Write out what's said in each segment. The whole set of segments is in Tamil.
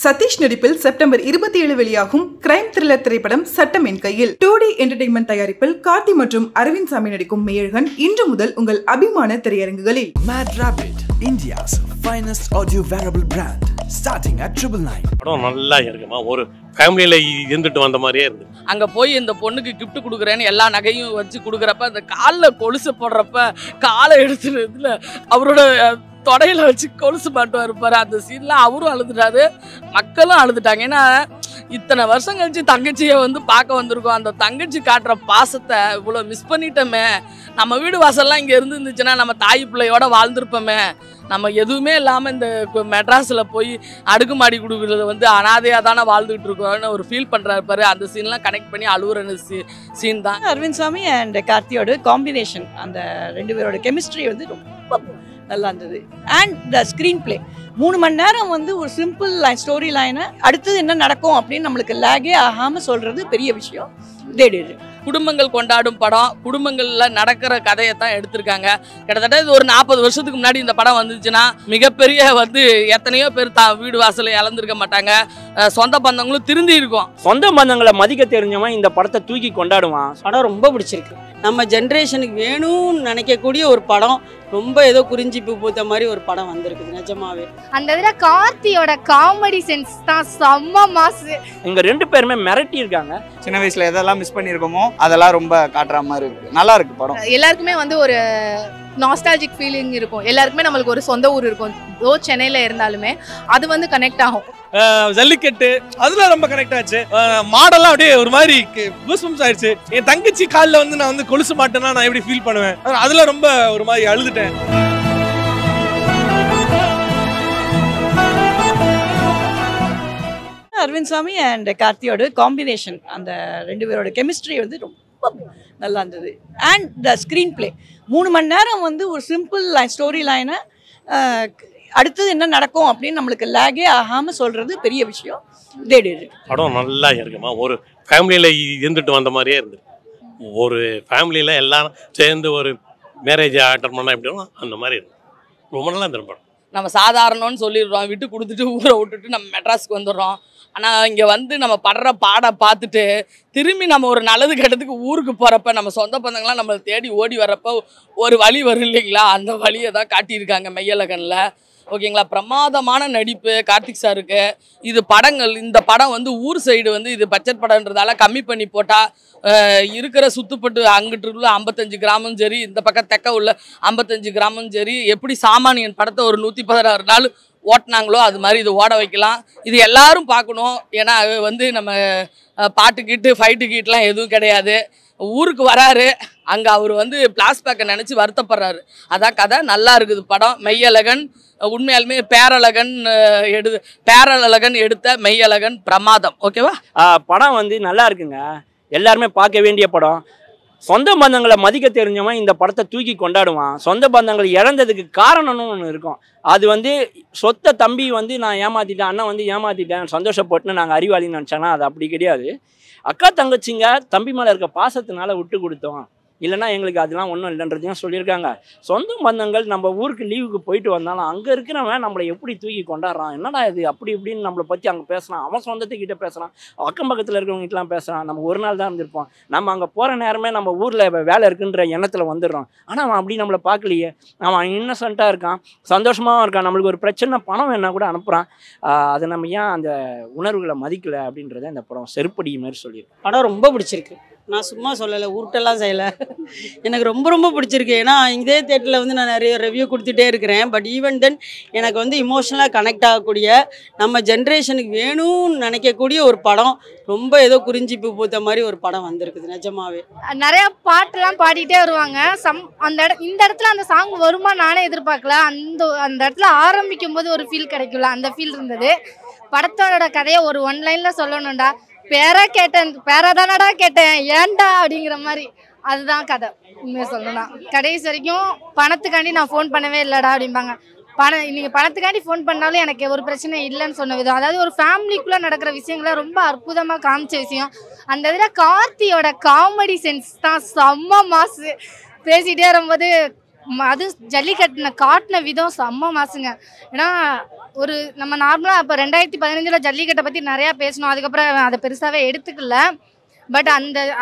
சதீஷ் நடிப்பில் செப்டம்பர் 27 வெளியாகும் கிரைம் த்ரில்லர் திரைப்படம் சட்டம் என் கையில். 2D என்டர்டெயின்மெண்ட் தயாரிப்பில் கார்த்தி மற்றும் அரவிந்த் சாமி நடிக்கும் மெய்யழகன் இன்று முதல் உங்கள் அபிமான திரையரங்குகளில். Mad Rabbit, India's finest audio wearable brand, starting at 999. படம் நல்லா இருக்குமா, ஒரு ஃபேமிலியில இருந்துட்டு வந்த மாதிரியே இருந்து. அங்க போய் இந்த பொண்ணுக்கு கிஃப்ட் கொடுக்குறேன்னு எல்லா நகையும் வச்சு கொடுக்குறப்ப அந்த காலில் கொலுசு போடுறப்ப காலை எடுத்துறதுல அவரோட தொடையில வச்சு கொலுசு மாட்டுவார் பாரு. அந்த சீன்லாம் அவரும் அழுதுட்டாரு, மக்களும் அழுதுட்டாங்க. ஏன்னா இத்தனை வருஷம் கழிச்சு தங்கச்சியை வந்து பார்க்க வந்திருக்கோம். அந்த தங்கச்சி காட்டுற பாசத்தை இவ்வளோ மிஸ் பண்ணிட்டோமே. நம்ம வீடு வாசல்லாம் இங்கே இருந்துச்சுன்னா நம்ம தாய் பிள்ளையோட வாழ்ந்துருப்போமே. நம்ம எதுவுமே இல்லாமல் இந்த மெட்ராஸில் போய் அடுக்குமாடி கொடுக்குறது வந்து அனாதையாக தானே வாழ்ந்துகிட்டு இருக்கோம்னு ஒரு ஃபீல் பண்ணுறாரு பாரு. அந்த சீன்லாம் கனெக்ட் பண்ணி அழுகுற சீன் தான். அரவிந்த் சாமி அண்ட் கார்த்தியோட காம்பினேஷன், அந்த ரெண்டு பேரோட கெமிஸ்ட்ரி வந்து ரொம்ப நல்லா இருந்தது. அண்ட் த ஸ்க்ரீன் பிளே 3 மணி நேரம் வந்து ஒரு சிம்பிள் லைன், ஸ்டோரி லைனை அடுத்தது என்ன நடக்கும் அப்படின்னு நம்மளுக்கு லேகே ஆகாமல் சொல்கிறது பெரிய விஷயம். குடும்பங்கள் கொண்டாடும் படம், குடும்பங்களில் நடக்கிற கதையை தான் எடுத்திருக்காங்க. கிட்டத்தட்ட இது ஒரு 40 வருஷத்துக்கு முன்னாடி இந்த படம் வந்துச்சுன்னா மிகப்பெரிய வந்து எத்தனையோ பேர் வீடு வாசலை இழந்திருக்க மாட்டாங்க. சொந்த பந்தங்களும் திருந்தி இருக்கும். சொந்த பந்தங்களை மதிக்க தெரிஞ்சவன் இந்த படத்தை தூக்கி கொண்டாடுவான். படம் ரொம்ப பிடிச்சிருக்கு. நம்ம ஜென்ரேஷனுக்கு வேணும்னு நினைக்கக்கூடிய ஒரு படம். ரொம்ப ஏதோ குறிஞ்சிப்பு பூத்த மாதிரி ஒரு படம் வந்திருக்குது நிஜமாவே. அந்த இதில் கார்த்தியோட காமெடி சென்ஸ் தான் செம்ம மாசு. இங்க 2 பேருமே மிரட்டி இருக்காங்க. சின்ன வயசுல எதெல்லாம் மிஸ் பண்ணியிருக்கோமோ அதெல்லாம் ரொம்ப காட்டுற மாதிரி இருக்கு. நல்லா இருக்கு படம். எல்லாருக்குமே வந்து ஒரு நாஸ்டாலஜிக் ஃபீலிங் இருக்கும். எல்லாருக்குமே நம்மளுக்கு ஒரு சொந்த ஊர் இருக்கும். சென்னையில இருந்தாலுமே அது வந்து கனெக்ட் ஆகும். ஜல்லிக்கட்டு அதுல ரொம்ப கனெக்ட் ஆச்சு. மாடெல்லாம் அப்படியே ஒரு மாதிரி கூஸ்பம்ஸ் ஆயிடுச்சு. என் தங்கச்சி காலில் வந்து நான் வந்து கொலுசு மாட்டேன்னா நான் எப்படி ஃபீல் பண்ணுவேன். அதுல ரொம்ப ஒரு மாதிரி அழுதுட்டேன். அரவிந்த் சாமி அண்ட் கார்த்தியோட காம்பினேஷன், அந்த ரெண்டு பேரோட கெமிஸ்ட்ரி வந்து ரொம்ப நல்லா இருந்தது. அண்ட் த ஸ்க்ரீன் பிளே 3 மணி நேரம் வந்து ஒரு சிம்பிள் லைன், ஸ்டோரி லைனை அடுத்தது என்ன நடக்கும் அப்படின்னு நம்மளுக்கு லேகே ஆகாமல் சொல்கிறது பெரிய விஷயம். படம் நல்லா இருக்குமா, ஒரு ஃபேமிலியில இருந்துட்டு வந்த மாதிரியே இருந்து. ஒரு ஃபேமிலியில எல்லாரும் சேர்ந்து ஒரு மேரேஜ் அட்டன் பண்ணா எப்படி அந்த மாதிரி இருக்கு. ரொம்ப நல்லா இருந்த படம். நம்ம சாதாரணம்னு சொல்லிடுறோம், விட்டு கொடுத்துட்டு ஊரை விட்டுட்டு நம்ம மெட்ராஸுக்கு வந்துடுறோம். ஆனால் இங்கே வந்து நம்ம படுற பாடை பார்த்துட்டு திரும்பி நம்ம ஒரு நல்லது கெட்டதுக்கு ஊருக்கு போகிறப்ப நம்ம சொந்த பந்தங்கள்லாம் நம்மளை தேடி ஓடி வர்றப்போ ஒரு வழி வரும் இல்லைங்களா, அந்த வழியை தான் காட்டியிருக்காங்க மெய்யழகனில். ஓகேங்களா, பிரமாதமான நடிப்பு கார்த்திக் சாருக்கு. இது படங்கள், இந்த படம் வந்து ஊர் சைடு வந்து இது பட்ஜெட் படம்ன்றதால கம்மி பண்ணி போட்டால் இருக்கிற சுத்துப்பட்டு அங்கிட்டு உள்ள 55 கிராமம் சரி, இந்த பக்கம் தெக்க உள்ள 55 கிராமம் சரி, எப்படி சாமானியன் படத்தை ஒரு 116 நாள் ஓட்டினாங்களோ அது மாதிரி இது ஓட வைக்கலாம். இது எல்லாரும் பார்க்கணும். ஏன்னா வந்து நம்ம பாட்டுக்கிட்டு ஃபைட்டுக்கிட்டலாம் எதுவும் கிடையாது. ஊருக்கு வராரு, அங்கே அவர் வந்து பிளாஸ்பேக்கை நினச்சி வருத்தப்படுறாரு. அதான் கதை. நல்லா இருக்குது படம். மெய்யழகன் உண்மையாலுமே பேரழகன் எடுத்த மெய்யழகன் பிரமாதம். ஓகேவா, படம் வந்து நல்லா இருக்குங்க. எல்லாருமே பார்க்க வேண்டிய படம். சொந்த பந்தங்களை மதிக்க தெரிஞ்சவன் இந்த படத்தை தூக்கி கொண்டாடுவான். சொந்த பந்தங்கள் இழந்ததுக்கு காரணம்னு ஒன்று இருக்கும். அது வந்து சொத்த தம்பி வந்து நான் ஏமாற்றிட்டேன், அண்ணன் வந்து ஏமாற்றிட்டேன் சந்தோஷப்பட்டுன்னு நாங்கள் அறிவாளின்னு நினச்சாங்கன்னா அது அப்படி கிடையாது. அக்கா தங்கச்சிங்க தம்பி மேலே இருக்க பாசத்தினால விட்டு கொடுத்தோம், இல்லைனா எங்களுக்கு அதெல்லாம் ஒன்றும் இல்லைன்றதையும் சொல்லியிருக்காங்க. சொந்த பந்தங்கள் நம்ம ஊருக்கு லீவுக்கு போயிட்டு வந்தாலும் அங்கே இருக்கிறவன் நம்மளை எப்படி தூக்கி கொண்டாடுறான், என்னடா இது அப்படி இப்படின்னு நம்மளை பற்றி அங்கே பேசுகிறான். அவன் சொந்தத்துக்கிட்ட பேசுகிறான், அக்கம் பக்கத்தில் இருக்கிறவங்ககிட்டலாம் பேசுகிறான். நம்ம ஒரு நாள் தான் இருந்திருப்போம். நம்ம அங்கே போகிற நேரமே நம்ம ஊரில் வேலை இருக்குன்ற எண்ணத்தில் வந்துடுறோம். ஆனால் அவன் அப்படி நம்மளை பார்க்கலையே, அவன் இன்னசென்ட்டாக இருக்கான், சந்தோஷமாகவும் இருக்கான். நம்மளுக்கு ஒரு பிரச்சனை பணம் வேணா கூட அனுப்புகிறான். அதை நம்ம ஏன் அந்த உணர்வுகளை மதிக்கலை அப்படின்றத இந்த படம் செருப்படி மாதிரி சொல்லியிருக்கேன். படம் ரொம்ப பிடிச்சிருக்கு. நான் சும்மா சொல்லலை, உருட்டெல்லாம் செய்யலை. எனக்கு ரொம்ப ரொம்ப பிடிச்சிருக்கு. ஏன்னா இதே தேட்டரில் வந்து நான் நிறைய ரிவ்யூ கொடுத்துட்டே இருக்கிறேன். பட் ஈவன் தென் எனக்கு வந்து இமோஷனலாக கனெக்ட் ஆகக்கூடிய, நம்ம ஜென்ரேஷனுக்கு வேணும்னு நினைக்கக்கூடிய ஒரு படம். ரொம்ப ஏதோ குறிஞ்சிப்பு பூத்த மாதிரி ஒரு படம் வந்திருக்குது நிஜமாவே. நிறைய பாட்டெல்லாம் பாடிட்டே வருவாங்க. இந்த இடத்துல அந்த சாங் வருமா நானே எதிர்பார்க்கல. அந்த இடத்துல ஆரம்பிக்கும் போது ஒரு ஃபீல் கிடைக்கல, அந்த ஃபீல் இருந்தது. படத்தோட கதையை ஒரு 1 லைனில் சொல்லணும்டா, பேரா கேட்டேன், பேரா தானடா கேட்டேன், ஏன்டா அப்படிங்கிற மாதிரி. அதுதான் கதை. உண்மையாக சொல்லணும்னா கடைசி வரைக்கும் பணத்துக்காண்டி நான் ஃபோன் பண்ணவே இல்லைடா அப்படிம்பாங்க. நீங்கள் பணத்துக்காண்டி ஃபோன் பண்ணாலும் எனக்கு ஒரு பிரச்சனை இல்லைன்னு சொன்ன விதம், அதாவது ஒரு ஃபேமிலிக்குள்ளே நடக்கிற விஷயங்களை ரொம்ப அற்புதமாக காமிச்ச விஷயம். அந்த இதில் கார்த்தியோட காமெடி சென்ஸ் தான் செம்ம மாசு. பேசிகிட்டே வரும்போது அது ஜல்லிக்கட்டுன காட்டின விதம் செம்ம மாசுங்க. ஏன்னா ஒரு நம்ம நார்மலாக இப்போ 2015 ஜல்லிக்கட்டை பற்றி நிறையா பேசணும், அதுக்கப்புறம் அதை பெருசாகவே எடுத்துக்கல. பட்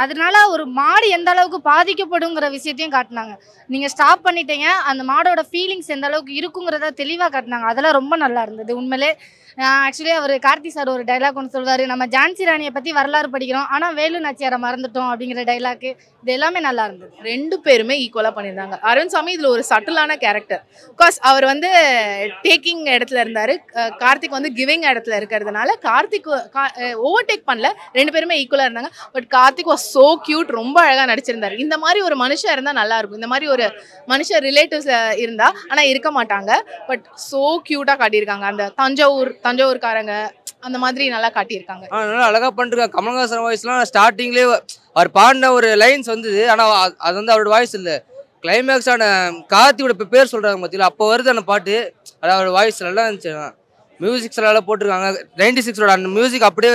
அதனால ஒரு மாடு எந்த அளவுக்கு பாதிக்கப்படுங்கிற விஷயத்தையும் காட்டினாங்க. நீங்கள் ஸ்டாப் பண்ணிட்டீங்க, அந்த மாடோட ஃபீலிங்ஸ் எந்த அளவுக்கு இருக்குங்கிறத தெளிவாக காட்டினாங்க. அதெல்லாம் ரொம்ப நல்லா இருந்தது உண்மையிலே. ஆக்சுவலி அவர் கார்த்தி சார் ஒரு டைலாக் ஒன்று சொல்வார், நம்ம ஜான்சி ராணியை பற்றி வரலாறு படிக்கிறோம் ஆனால் வேலு நாச்சியாரை மறந்துட்டோம் அப்படிங்கிற டைலாக்கு. இது எல்லாமே நல்லா இருந்தது. 2 பேருமே ஈக்குவலாக பண்ணியிருந்தாங்க. அரவிந்த் சாமி இதில் ஒரு சட்டிலான கேரக்டர். பிகாஸ் அவர் வந்து டேக்கிங் இடத்துல இருந்தார், கார்த்திக் வந்து கிவிங் இடத்துல இருக்கிறதுனால கார்த்திக் ஓவர்டேக் பண்ணல, 2 பேருமே ஈக்குவலாக இருந்தாங்க. But Karthik was so cute, ரொம்ப அழகாக நடிச்சிருந்தார். இந்த மாதிரி ஒரு மனுஷன் இருந்தால் நல்லாயிருக்கும், இந்த மாதிரி ஒரு மனுஷன் ரிலேட்டிவ்ஸ் இருந்தால் ஆனால் இருக்க மாட்டாங்க. பட் ஸோ க்யூட்டாக காட்டியிருக்காங்க. அந்த தஞ்சாவூர்காரங்க அந்த மாதிரி நல்லா காட்டியிருக்காங்க. நல்லா அழகாக பண்ணிருக்காங்க. கமல்ஹாசன் வாய்ஸ்லாம் ஸ்டார்டிங்லேயே அவர் பாடின ஒரு லைன்ஸ் வந்தது, ஆனால் அது வந்து அவரோட வாய்ஸ் இல்லை. கிளைமேக்ஸான கார்த்தியோட பேர் சொல்கிறாங்க பார்த்தீங்களா, அப்போ வருது அந்த பாட்டு. அதாவது அவரோட வாய்ஸ் நல்லா இருந்துச்சு. மியூசிக்ஸ் எல்லாம் போட்டிருக்காங்க. 96ஓட அந்த மியூசிக் அப்படியே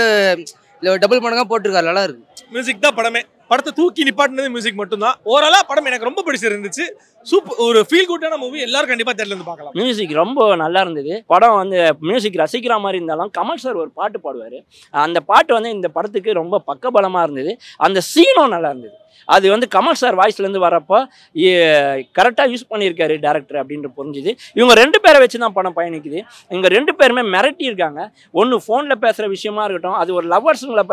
டபுள் மடங்காக போட்டிருக்காரு, நல்லா இருக்கு. மியூசிக் தான் படமே. படத்தை தூக்கி நிப்பாட்டினது மியூசிக் மட்டும்தான். ஓவராலாக படம் எனக்கு ரொம்ப பிடிச்சிருந்துச்சு. சூப்பர், ஒரு ஃபீல் குட்டான மூவி. எல்லாரும் கண்டிப்பாக தேட்டர்ல இருந்து பார்க்கலாம். மியூசிக் ரொம்ப நல்லா இருந்தது. படம் வந்து மியூசிக் ரசிக்கிற மாதிரி இருந்தாலும் கமல் சார் ஒரு பாட்டு பாடுவார். அந்த பாட்டு வந்து இந்த படத்துக்கு ரொம்ப பக்கபலமாக இருந்தது. அந்த சீனும் நல்லா இருந்தது. அது வந்து கமல் சார் வாய்ஸ்லேருந்து வரப்போ கரெக்டாக யூஸ் பண்ணியிருக்காரு டேரக்டர் அப்படின்ற புரிஞ்சுது. இவங்க 2 பேரை வச்சு தான் படம் பயணிக்குது. இவங்க 2 பேருமே மிரட்டியிருக்காங்க. ஒன்று ஃபோனில் பேசுகிற விஷயமா இருக்கட்டும், அது ஒரு லவ்வர்ஸுங்களை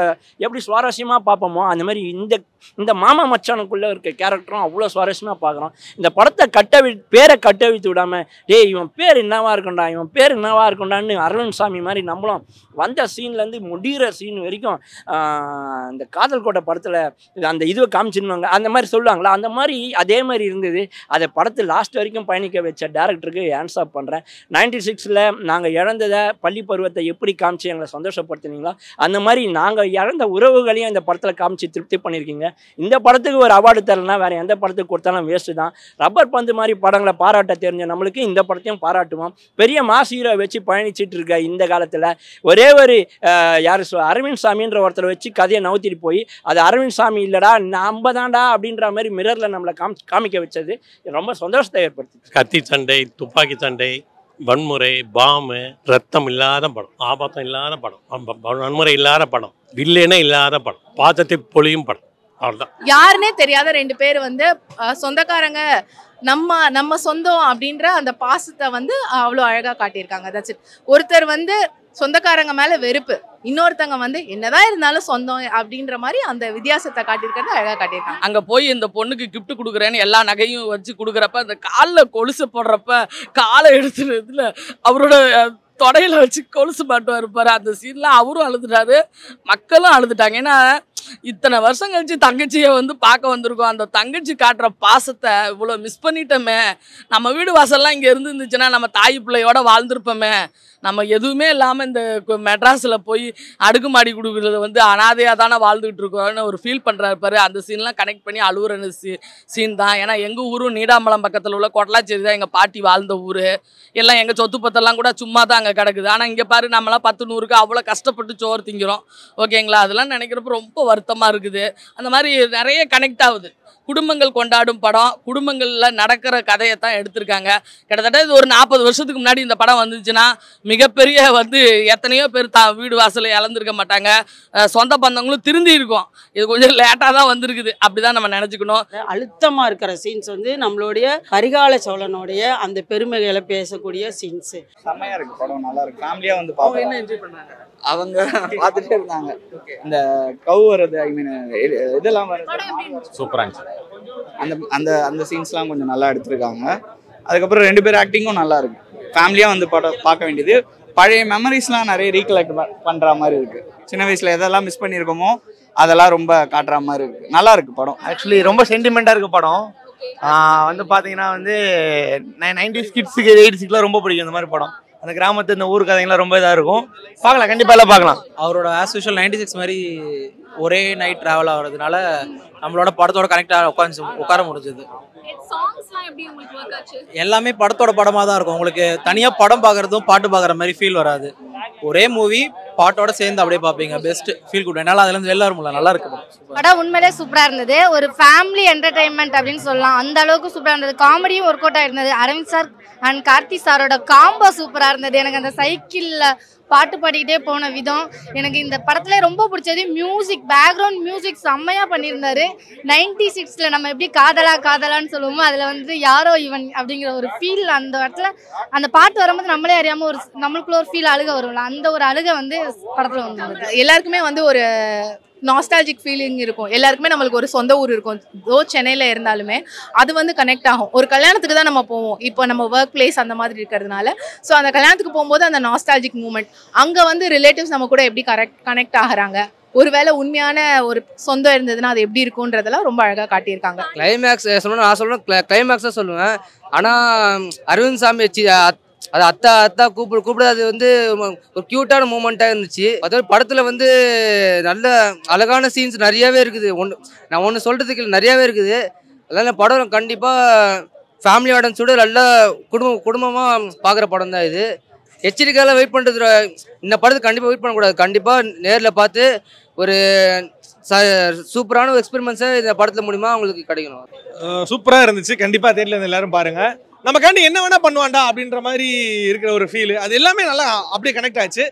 எப்படி சுவாரஸ்யமாக பார்ப்போமோ அந்த மாதிரி இந்த மாமா மச்சானுக்குள்ளே இருக்க கேரக்டரும் அவ்வளோ சுவாரஸ்யமாக பார்க்குறோம். இந்த படத்தை பேரை கட்டவித்து விடாமல், டேய் இவன் பேர் என்னவா இருக்கும்டா, இவன் பேர் என்னவா இருக்கும்டான்னு அரவிந்த் சாமி மாதிரி நம்மளும் வந்த சீன்லேருந்து முடிகிற சீன் வரைக்கும் இந்த காதல் கோட்டை படத்தில் அந்த இதுவை காமிச்சிருவாங்க, அந்த மாதிரி சொல்லுவாங்களா, அந்த மாதிரி அதே மாதிரி இருந்தது. அதை படத்தை லாஸ்ட் வரைக்கும் பயணிக்க வச்ச டேரக்டருக்கு ஹேண்ட்ஸ் ஆஃப் பண்ணுறேன். 96ல் நாங்கள் இழந்ததை பள்ளி பருவத்தை எப்படி காமிச்சு எங்களை சந்தோஷப்படுத்தினீங்களோ அந்த மாதிரி நாங்கள் இழந்த உறவுகளையும் இந்த படத்தில் காமிச்சு திருப்தி பண்ணியிருக்கீங்க. இந்த படத்துக்கு ஒரு அவார்டு தரலனா வேறு எந்த படத்துக்கு கொடுத்தாலும் வேஸ்ட்டு தான். ரப்பர் பந்து மாதிரி படங்களை பாராட்ட தெரிஞ்ச நம்மளுக்கு இந்த படத்தையும் பாராட்டுவோம். பெரிய மாஸ் ஹீரோ வச்சு பயணிச்சிட்டு இருக்க இந்த காலத்தில் ஒரே ஒரு அரவிந்த் சாமின்ற ஒருத்தரை வச்சு கதையை நவுத்திட்டு போய் அது அரவிந்த் சாமி இல்லைடா நம்ம தாண்டா அப்படின்ற மாதிரி மிரரில் நம்மளை காமிக்க வச்சது ரொம்ப சந்தோஷத்தை ஏற்படுத்தி. கத்தி சண்டை, துப்பாக்கி சண்டை, வன்முறை, பாம்பு, ரத்தம் இல்லாத படம், ஆபாத்தம் இல்லாத படம், வன்முறை இல்லாத படம், வில்லேனே இல்லாத படம், பாத்தத்தை பொழியும் படம். அவ்வளோதான். யாருன்னே தெரியாத 2 பேர் வந்து சொந்தக்காரங்க, நம்ம சொந்தம் அப்படின்ற அந்த பாசத்தை வந்து அவ்வளோ அழகாக காட்டியிருக்காங்க. That's it. ஒருத்தர் வந்து சொந்தக்காரங்க மேலே வெறுப்பு, இன்னொருத்தங்க வந்து என்னதான் இருந்தாலும் சொந்தம் அப்படின்ற மாதிரி அந்த வித்தியாசத்தை காட்டியிருக்கிறது அழகாக காட்டியிருக்காங்க. அங்கே போய் இந்த பொண்ணுக்கு கிஃப்ட் கொடுக்குறேன்னு எல்லா நகையும் வச்சு கொடுக்குறப்ப அந்த காலில் கொலுசு போடுறப்ப காலை எடுத்துறதுல அவரோட தொடையில வச்சு கொலுசு மாட்டுவார் இருப்பாரு. அந்த சீன்லாம் அவரும் அழுதுட்டாரு, மக்களும் அழுதுட்டாங்க. ஏன்னா இத்தனை வருஷம் கழிச்சு தங்கச்சியை வந்து பார்க்க வந்திருக்கோம், அந்த தங்கச்சி காட்டுற பாசத்தை இவ்வளோ மிஸ் பண்ணிட்டோமே. நம்ம வீடு வாசல்லாம் இங்கே இருந்துச்சுன்னா நம்ம தாய் பிள்ளையோட வாழ்ந்துருப்போமே. நம்ம எதுவுமே இல்லாமல் இந்த மெட்ராஸில் போய் அடுக்குமாடி கொடுக்குறது வந்து அனாதையாக தானே வாழ்ந்துகிட்டு இருக்கோம்னு ஒரு ஃபீல் பண்ணுறாரு. அந்த சீன்லாம் கனெக்ட் பண்ணி அழுகுற சீன் தான். ஏன்னா எங்கள் ஊரும் நீடாமலம் பக்கத்தில் உள்ள கொட்டலாச்சேரி தான் எங்கள் பாட்டி வாழ்ந்த ஊர். எல்லாம் எங்கள் சொத்து பத்தெல்லாம் கூட சும்மா தான் அங்கே கிடக்குது. ஆனால் இங்கே பாரு நம்மளாம் 10 100க்கு அவ்வளோ கஷ்டப்பட்டு சோறு திங்கிறோம். ஓகேங்களா, அதெல்லாம் நினைக்கிறப்ப ரொம்ப வருத்தமாக இருக்குது. அந்த மாதிரி நிறைய கனெக்ட் ஆகுது. குடும்பங்கள் கொண்டாடும் படம், குடும்பங்களில் நடக்கிற கதையை தான் எடுத்திருக்காங்க. கிட்டத்தட்ட இது ஒரு 40 வருஷத்துக்கு முன்னாடி இந்த படம் வந்துச்சுன்னா மிகப்பெரிய வந்து எத்தனையோ பேர் வீடு வாசலை இழந்திருக்க மாட்டாங்க, சொந்த பந்தங்களும் திருந்தி இருக்கும். இது கொஞ்சம் லேட்டாக தான் வந்திருக்குது, அப்படிதான் நம்ம நினச்சிக்கணும். அழுத்தமாக இருக்கிற சீன்ஸ் வந்து நம்மளுடைய கரிகால சோழனுடைய அந்த பெருமைகளை பேசக்கூடிய சீன்ஸு செம்மையாக இருக்குது. படம் நல்லா இருக்கு. ஃபேமிலியாக வந்து பார்ப்போம். என்ன என்ஜாய் பண்ணாங்க அவங்க பார்த்துட்டே இருந்தாங்க. இந்த கவு வர்றது, ஐ மீன் இதெல்லாம் சூப்பராக இருந்துச்சு. அந்த அந்த சீன்ஸ்லாம் கொஞ்சம் நல்லா எடுத்திருக்காங்க. அதுக்கப்புறம் 2 பேர் ஆக்டிங்கும் நல்லா இருக்கு. ஃபேமிலியாக வந்து படம் பார்க்க வேண்டியது. பழைய மெமரிஸ்லாம் நிறைய ரீகலெக்ட் பண்ணுற மாதிரி இருக்கு. சின்ன வயசில் எதெல்லாம் மிஸ் பண்ணியிருக்கோமோ அதெல்லாம் ரொம்ப காட்டுற மாதிரி இருக்கு. நல்லா இருக்கு படம். ஆக்சுவலி ரொம்ப சென்டிமெண்ட்டாக இருக்கு படம். வந்து பார்த்தீங்கன்னா வந்து 90s கிட்ஸுக்கு 80ஸ்க்குலாம் ரொம்ப பிடிக்கும் இந்த மாதிரி படம். அந்த கிராமத்து இந்த ஊர் கதைங்களாம் ரொம்ப இதாக இருக்கும். பார்க்கலாம், கண்டிப்பாக எல்லாம் பார்க்கலாம். அவரோட ஆஸ் யூஷுவல் 96 மாதிரி ஒரே நைட் ட்ராவல் ஆகிறதுனால நம்மளோட படத்தோட கனெக்டாக உட்கார முடிஞ்சது. எல்லாமே படத்தோட படமாக தான் இருக்கும். உங்களுக்கு தனியாக படம் பார்க்குறதும் பாட்டு பார்க்குற மாதிரி ஃபீல் வராது. ஒரே மூவி பாட்டோட சேர்ந்து அப்படியே பார்ப்பீங்க. Best feel good. என்னால் அதுலேருந்து வெளில வர முடியல. நல்லா இருக்கு படம். உண்மையிலே சூப்பராக இருந்தது. ஒரு ஃபேமிலி என்டர்டைன்மெண்ட் அப்படின்னு சொல்லலாம். அந்த அளவுக்கு சூப்பராக இருந்தது. காமெடியும் ஒர்க் அவுட் ஆயிருந்தது. அரவிந்த் சார் அண்ட் கார்த்தி சாரோட காம்போ சூப்பராக இருந்தது. எனக்கு அந்த சைக்கிளில் பாட்டு பாடிக்கிட்டே போன விதம் எனக்கு இந்த படத்துல ரொம்ப பிடிச்சது. மியூசிக், பேக்ரவுண்ட் மியூசிக் செம்மையாக பண்ணியிருந்தாரு. 96ல் நம்ம எப்படி காதலான்னு சொல்லுவோமோ அதில் வந்து யாரோ இவன் அப்படிங்கிற ஒரு ஃபீல் அந்த இடத்துல அந்த பாட்டு வரும்போது நம்மளே அறியாமல் ஒரு நம்மளுக்குள்ள ஒரு ஃபீல் அழுக வரும்ல, அந்த ஒரு அழுகை வந்து படத்தில் வந்து எல்லாருக்குமே வந்து ஒரு நாஸ்டாலஜிக் ஃபீலிங் இருக்கும். எல்லாருக்குமே நம்மளுக்கு ஒரு சொந்த ஊர் இருக்கும். சென்னையில் இருந்தாலுமே அது வந்து கனெக்ட் ஆகும். ஒரு கல்யாணத்துக்கு தான் நம்ம போவோம். இப்போ நம்ம ஒர்க் பிளேஸ் அந்த மாதிரி இருக்கிறதுனால ஸோ அந்த கல்யாணத்துக்கு போகும்போது அந்த நாஸ்டாலஜிக் மூமெண்ட் அங்கே வந்து ரிலேட்டிவ்ஸ் நம்ம கூட எப்படி கனெக்ட் ஆகுறாங்க, ஒருவேளை உண்மையான ஒரு சொந்தம் இருந்ததுன்னா அது எப்படி இருக்குன்றதெல்லாம் ரொம்ப அழகாக காட்டியிருக்காங்க. கிளைமேக்ஸ் சொல்லணும், நான் சொல்லணும் கிளைமேக்ஸாக சொல்லுவேன். ஆனால் அரவிந்த் சாமி அது அத்தா கூப்பிடாது வந்து ஒரு க்யூட்டான மூமெண்ட்டாக இருந்துச்சு. அதாவது படத்தில் வந்து நல்ல அழகான சீன்ஸ் நிறையாவே இருக்குது. நான் ஒன்று சொல்கிறதுக்கு இல்லை, நிறையாவே இருக்குது. அதனால் படம் கண்டிப்பாக ஃபேமிலி ஆடியன்ஸோட நல்லா குடும்பமாக பார்க்குற படம் தான் இது. எச்சரிக்கையால் வெயிட் பண்ணுறது, இந்த படத்துக்கு கண்டிப்பாக வெயிட் பண்ணக்கூடாது. கண்டிப்பாக நேரில் பார்த்து ஒரு சூப்பரான ஒரு எக்ஸ்பீரியன்ஸை இந்த படத்தில் மூலிமா அவங்களுக்கு கிடைக்கணும். சூப்பராக இருந்துச்சு. கண்டிப்பாக தேட்டரில் இருந்து எல்லாரும் பாருங்கள். நமக்காண்டி என்ன வேணா பண்ணுவாண்டா அப்படின்ற மாதிரி இருக்கிற ஒரு ஃபீல், அது எல்லாமே நல்லா அப்படியே கனெக்ட் ஆச்சு.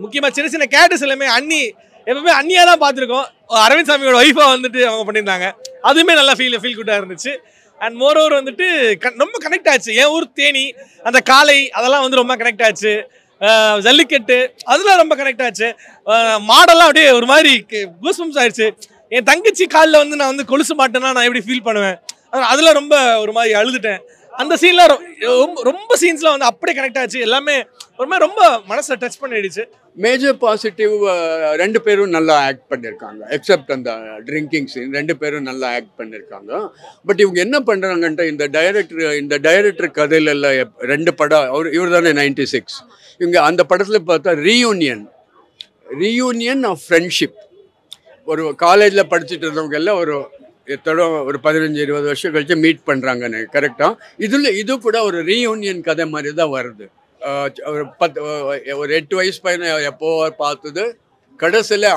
முக்கியமாக சின்ன சின்ன கேரக்டர்ஸ் எல்லாமே எப்பவுமே அண்ணியாக தான் பார்த்துருக்கோம். அரவிந்த் சாமியோட ஒய்ஃபாக வந்துட்டு அவங்க பண்ணியிருந்தாங்க. அதுவுமே நல்லா ஃபீல் குட்டாக இருந்துச்சு. அண்ட் மோர் ஓவர் வந்துட்டு ரொம்ப கனெக்ட் ஆச்சு. என் ஊர் தேனி, அந்த காளை அதெல்லாம் வந்து ரொம்ப கனெக்ட் ஆச்சு. ஜல்லிக்கட்டு அதெல்லாம் ரொம்ப கனெக்ட் ஆச்சு. மாடெல்லாம் அப்படியே ஒரு மாதிரி கூஸ்பம்ஸ் ஆயிடுச்சு. என் தங்கச்சி காலில் வந்து நான் வந்து கொலுசு மாட்டேன்னா நான் எப்படி ஃபீல் பண்ணுவேன், அதில் ரொம்ப ஒரு மாதிரி அழுதுட்டேன். அந்த சீன்லாம் ரொம்ப சீன்ஸ்லாம் வந்து அப்படியே கனெக்ட் ஆச்சு. எல்லாமே ஒரு மாதிரி ரொம்ப மனசில் டச் பண்ணிடுச்சு. மேஜர் பாசிட்டிவ், ரெண்டு பேரும் நல்லா ஆக்ட் பண்ணியிருக்காங்க. எக்ஸப்ட் அந்த ட்ரிங்கிங் சீன், ரெண்டு பேரும் நல்லா ஆக்ட் பண்ணியிருக்காங்க. பட் இவங்க என்ன பண்ணுறாங்கன்ட்டு இந்த டைரக்டர் கதையில எல்லாம் ரெண்டு படம் இவர் தானே 96, இவங்க அந்த படத்தில் பார்த்தா ரீயூனியன் ஆஃப் ஃப்ரெண்ட்ஷிப். ஒரு காலேஜில் படிச்சுட்டு இருந்தவங்க எல்லாம் ஒரு 15-20 வருஷம் கழிச்சு மீட் பண்ணுறாங்கன்னு கரெக்டாக. இது கூட ஒரு ரீயூனியன் கதை மாதிரி தான் வருது. ஒரு 8 வயசு பையனை எப்போ பார்த்தது, கடைசியில்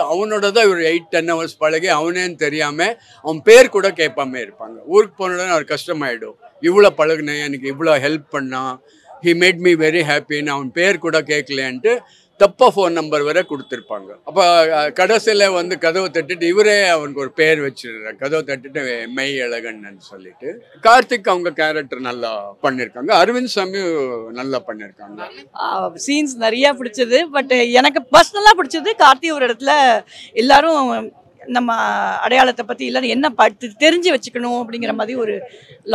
அவனோட தான் ஒரு 8-10 ஹவர்ஸ் பழகி அவனேன்னு தெரியாமல் அவன் பேர் கூட கேட்பாமே இருப்பாங்க. ஊருக்கு போனோடனே அவர் கஷ்டமாயிடும். இவ்வளோ பழகினேன், எனக்கு இவ்வளோ ஹெல்ப் பண்ணான், ஹி மேட் மீ வெரி ஹாப்பின்னு அவன் பேர் கூட கேட்கலேன்ட்டு தப்பா ஃபோன் நம்பர் வரை கொடுத்துருப்பாங்க. அப்போ கடைசியில் வந்து கதவை தட்டிட்டு இவரே அவனுக்கு ஒரு பேர் வச்சிடுறாங்க. கதவை தட்டிட்டு மெய் அழகன்னு சொல்லிட்டு. கார்த்திக் அவங்க கேரக்டர் நல்லா பண்ணியிருக்காங்க. அரவிந்த் சாமி நல்லா பண்ணியிருக்காங்க. சீன்ஸ் நிறையா பிடிச்சது. பட் எனக்கு பர்சனலாக பிடிச்சது கார்த்தி ஒரு இடத்துல எல்லாரும் நம்ம அடையாளத்தை பற்றி இல்லை என்ன தெரிஞ்சு வச்சுக்கணும் அப்படிங்கிற மாதிரி ஒரு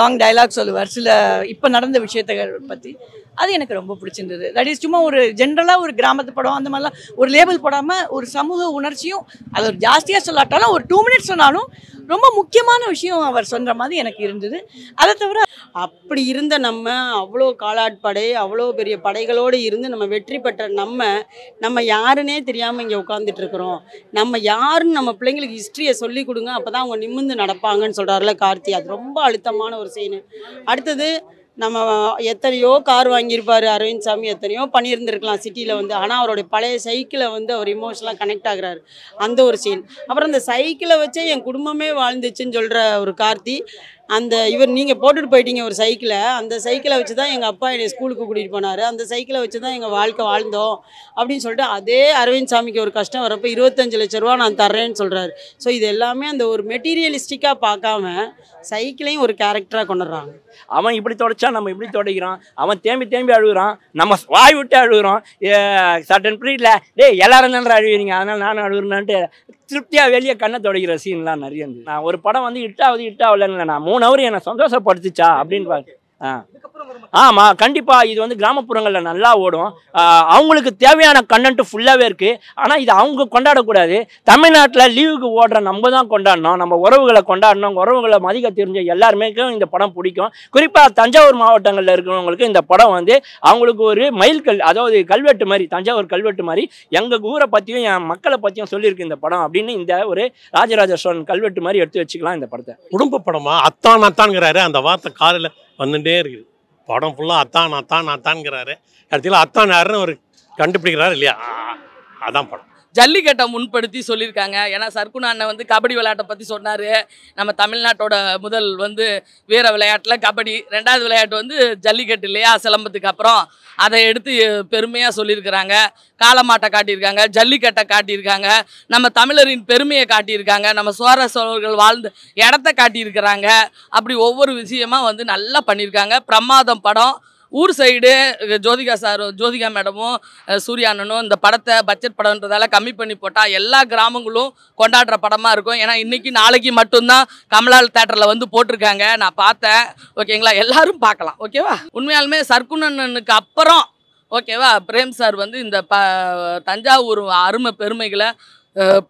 லாங் டயலாக் சொல்லுவார் சில இப்போ நடந்த விஷயத்தை பற்றி. அது எனக்கு ரொம்ப பிடிச்சிருந்தது. தட் இஸ் சும்மா ஒரு ஜென்ரலாக ஒரு கிராமத்து படம் அந்த மாதிரிலாம் ஒரு லேபிள் போடாமல் ஒரு சமூக உணர்ச்சியும் அது ஒரு ஜாஸ்தியாக சொல்லாட்டாலும் ஒரு 2 மினிட்ஸ் சொன்னாலும் ரொம்ப முக்கியமான விஷயம் அவர் சொல்கிற மாதிரி எனக்கு இருந்தது. அதை தவிர அப்படி இருந்த நம்ம அவ்வளோ காலாட்படை, அவ்வளோ பெரிய படைகளோடு இருந்து நம்ம வெற்றி பெற்ற நம்ம யாருன்னே தெரியாமல் இங்கே உட்காந்துட்டு இருக்கிறோம். நம்ம யாருன்னு நம்ம பிள்ளைங்களுக்கு ஹிஸ்ட்ரியை சொல்லி கொடுங்க, அப்போ தான் அவங்க நிமிர்ந்து நடப்பாங்கன்னு சொல்கிறாருல கார்த்தி. அது ரொம்ப அழுத்தமான ஒரு சீனு. அடுத்தது நம்ம எத்தனையோ கார் வாங்கியிருப்பார் அரவிந்த் சாமி, எத்தனையோ பண்ணியிருந்துருக்கலாம் சிட்டியில் வந்து. ஆனால் அவருடைய பழைய சைக்கிளை வந்து அவர் இமோஷனலாக கனெக்ட் ஆகுறாரு, அந்த ஒரு சீன். அப்புறம் அந்த சைக்கிளை வச்சே என் குடும்பமே வாழ்ந்துச்சுன்னு சொல்கிற ஒரு கார்த்தி. நீங்கள் போட்டுட்டு போயிட்டீங்க ஒரு சைக்கிளை, அந்த சைக்கிளை வச்சு தான் எங்கள் அப்பா என்னை ஸ்கூலுக்கு கூட்டிகிட்டு போனார், அந்த சைக்கிளை வச்சு தான் எங்கள் வாழ்க்கை வாழ்ந்தோம் அப்படின்னு சொல்லிட்டு அதே அரவிந்த் சாமிக்கு ஒரு கஷ்டம் வரப்போ 25 லட்ச ரூபா நான் தர்றேன்னு சொல்கிறாரு. ஸோ இது எல்லாமே அந்த ஒரு மெட்டீரியலிஸ்டிக்காக பார்க்காம சைக்கிளையும் ஒரு கேரக்டராக கொண்டுடுறாங்க. அவன் இப்படி தொடச்சா நம்ம இப்படி தொடக்கிறான், அவன் தேம்பி அழுகுறான், நம்ம வாய் விட்டு அழுகுறோம். சட்டன் பீரியட்ல எல்லாரும் தானே அழுகிறீங்க, அதனால் நானும் அழுகுறேன்ட்டு திருப்தியாக வெளியே கண்ணை தொடக்கிற சீன்லாம் நிறைய இருந்துச்சு. நான் ஒரு படம் வந்து இட்டாவதுன்னு நான் 3 ஹவர் என்னை சந்தோஷப்படுத்துச்சா அப்படின்னு பார்த்து. ஆமாம், கண்டிப்பாக இது வந்து கிராமப்புறங்களில் நல்லா ஓடும். அவங்களுக்கு தேவையான கண்டென்ட்டு ஃபுல்லாகவே இருக்குது. ஆனால் இது அவங்க கொண்டாடக்கூடாது. தமிழ்நாட்டில் லீவுக்கு ஓடுற நம்ம தான் கொண்டாடணும், நம்ம உறவுகளை கொண்டாடணும். உறவுகளை மதிக்க தெரிஞ்ச எல்லாருமேக்கும் இந்த படம் பிடிக்கும். குறிப்பாக தஞ்சாவூர் மாவட்டங்களில் இருக்கிறவங்களுக்கு இந்த படம் வந்து அவங்களுக்கு ஒரு மைல்கல், அதாவது கல்வெட்டு மாதிரி, தஞ்சாவூர் கல்வெட்டு மாதிரி எங்கள் ஊரை பற்றியும் என் மக்களை பற்றியும் சொல்லியிருக்கு இந்த படம் அப்படின்னு இந்த ஒரு ராஜராஜ சோழன் கல்வெட்டு மாதிரி எடுத்து வச்சுக்கலாம் இந்த படத்தை. குடும்ப படமா அத்தான்ங்கிறாரு, அந்த வார்த்தை காலில் வந்துட்டே இருக்குது. படம் ஃபுல்லாக அத்தான்ங்கிறாரு. கடைசியில் அத்தான் யாருன்னு ஒரு கண்டுபிடிக்கிறாரு இல்லையா, அதான் படம். ஜல்லிக்கட்டை முன்படுத்தி சொல்லியிருக்காங்க. ஏன்னா சர்க்குண அண்ணன் வந்து கபடி விளையாட்டை பற்றி சொன்னார். நம்ம தமிழ்நாட்டோட முதல் வந்து வீர விளையாட்டில் கபடி, 2வது விளையாட்டு வந்து ஜல்லிக்கட்டு இல்லையா, சிலம்பத்துக்கு அப்புறம். அதை எடுத்து பெருமையாக சொல்லியிருக்கிறாங்க. காளமாட்டை காட்டியிருக்காங்க, ஜல்லிக்கட்டை காட்டியிருக்காங்க, நம்ம தமிழரின் பெருமையை காட்டியிருக்காங்க, நம்ம சோழ சோழர்கள் வாழ்ந்த இடத்த காட்டியிருக்கிறாங்க. அப்படி ஒவ்வொரு விஷயமா வந்து நல்லா பண்ணியிருக்காங்க. பிரமாதம் படம். ஊர் சைடு ஜோதிகா மேடமும் சூர்யா அண்ணனும் இந்த படத்தை பட்ஜெட் படம்ன்றதால கம்மி பண்ணி போட்டால் எல்லா கிராமங்களும் கொண்டாடுற படமாக இருக்கும். ஏன்னா இன்றைக்கி நாளைக்கு மட்டும்தான் கமலால் தேட்டரில் வந்து போட்டிருக்காங்க, நான் பார்த்தேன். ஓகேங்களா, எல்லாரும் பார்க்கலாம். ஓகேவா, உண்மையாலுமே சர்க்குணனுக்கு அப்புறம் ஓகேவா பிரேம் சார் வந்து இந்த தஞ்சாவூர் அருமை பெருமைகளை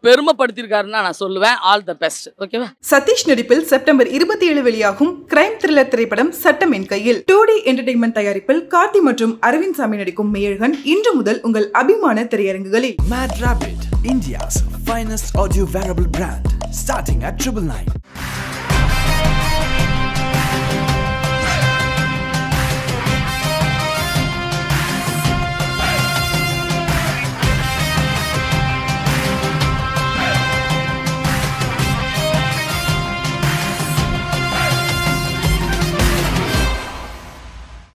பெருமைப்படுத்தியிருக்காருன்னு நான் சொல்லுவேன். All the best. ஓகேவா. சதீஷ் நடிப்பில் செப்டம்பர் 27 வெளியாகும் கிரைம் த்ரில்லர் திரைப்படம் சட்டம் என் கையில். 2D என்டர்டெயின்மெண்ட் தயாரிப்பில் கார்த்தி மற்றும் அரவிந்த் சாமி நடிக்கும் மெய்யழகன் இன்று முதல் உங்கள் அபிமான திரையரங்குகளில். Mad Rabbit, India's finest audio wearable brand, starting at $999.